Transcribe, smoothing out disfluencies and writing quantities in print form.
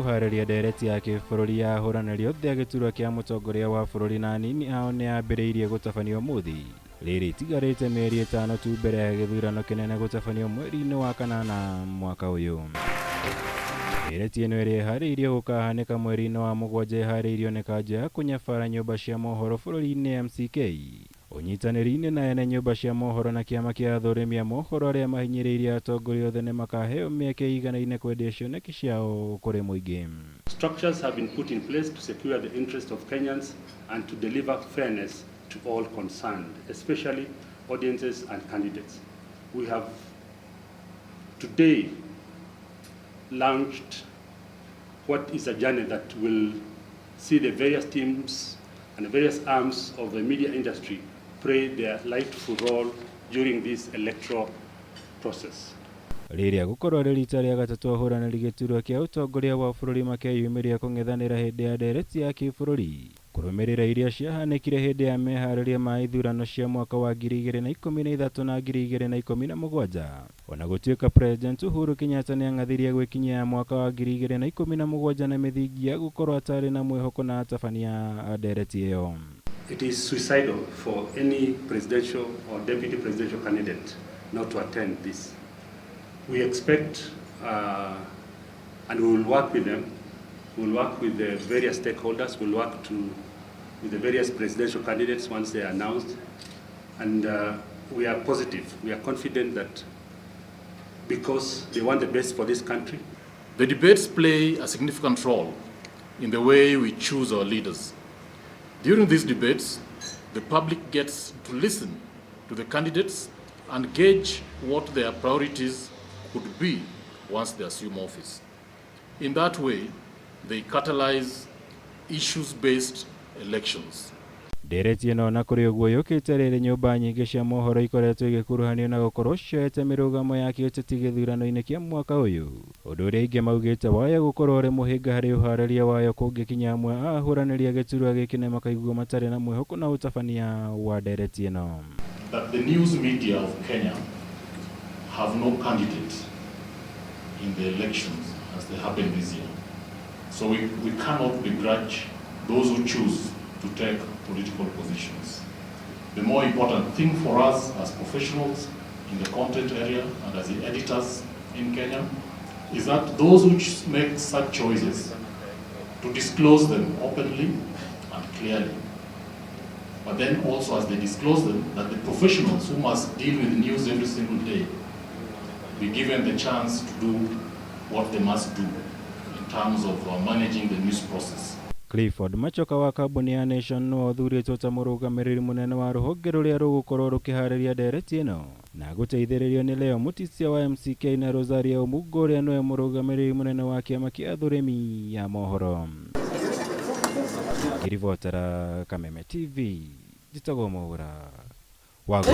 kuhariria Ndereti ya kibururi ya ahuraniri othe ya giturwa kia mutongoria wa bururi na anini ao ni ambiriirie gutabanio muthi riri itigarite mieri 5 tu mbere ya githurano kinene gutabanio mweri-ini wa kanana mwaka uyu. Ndereti ino iri ihariirio gukahanika mweri-ini wa mugwanja ihariirio ni kanja ya kunyabara nyumba cia mohoro bururi-ini MCK unyitaniri-ini na ene nyumba cia mohoro na kiama kia athurimi a mohoro aria mahinyiriirie atongoria othe nimakaheo mweke wuiganaine kwendia cioneki ciao kuri muingi. Structures have been put in place to secure the interest of Kenyans and to deliver fairness to all concerned, especially audiences and candidates. We have today launched what is a journey that will see the various teams and the various arms of the media industry play their rightful role during this electoral process. Riria gukorwo ri rita ria gatatu ahuraniri giturwa kia utongoria wa bururi makeyumiria kung'ethanira hindi ya Ndereti ya kibururi kurumirira iria ciahanikire hindi ya mehariria ma ithurano cia mwaka wa 2013 na 2017. Ona gutuika president Uhuru Kenyatta ni ang'athirie gwikinyia mwaka wa 2017 na mithingi ya gukorwo atari na mwihoko na atabania a Ndereti iyo. It is suicidal for any presidential or deputy presidential candidate not to attend this. We expect and we will work with them. We will work with the various stakeholders. We will work with the various presidential candidates once they are announced. And we are positive. We are confident that because they want the best for this country. The debates play a significant role in the way we choose our leaders. During these debates, the public gets to listen to the candidates and gauge what their priorities could be once they assume office. In that way, they catalyze issues-based elections. Ndereti ino na kuri uguo yukite riri nyumba nyingi cia mohoro ikoretwo igikuruhanio na gukorwo cioete mirugamo ya kiuteti githurano-ini kia mwaka uyu, undu uria ingi maugite waya gukorwo uri muhinga hari uhariria wayo kungikinya amwe a ahuraniri a giturwa giki ni makaigua matari na mwihoko na utabania wa Ndereti ino. That the news media of Kenya have no candidate in the elections as they happen this year. So we cannot begrudge those who choose to take political positions. The more important thing for us as professionals in the content area and as the editors in Kenya is that those who make such choices to disclose them openly and clearly. But then also as they disclose them, that the professionals who must deal with news every single day be given the chance to do what they must do in terms of managing the news process. Clifford Machoka wa kambuni ya Nation no othuritwo ta murugamiriri munene wa ruhonge ruria rugukorwo rukihariria Ndereti ino na guteithiririo ni Leo Mutisia wa MCK na Rosaria Omugo uria noe murugamiriri munene wa kiama kia athurimi ya mohoro. Kirivotera Kameme TV, jitagwo Mwaura. Wago.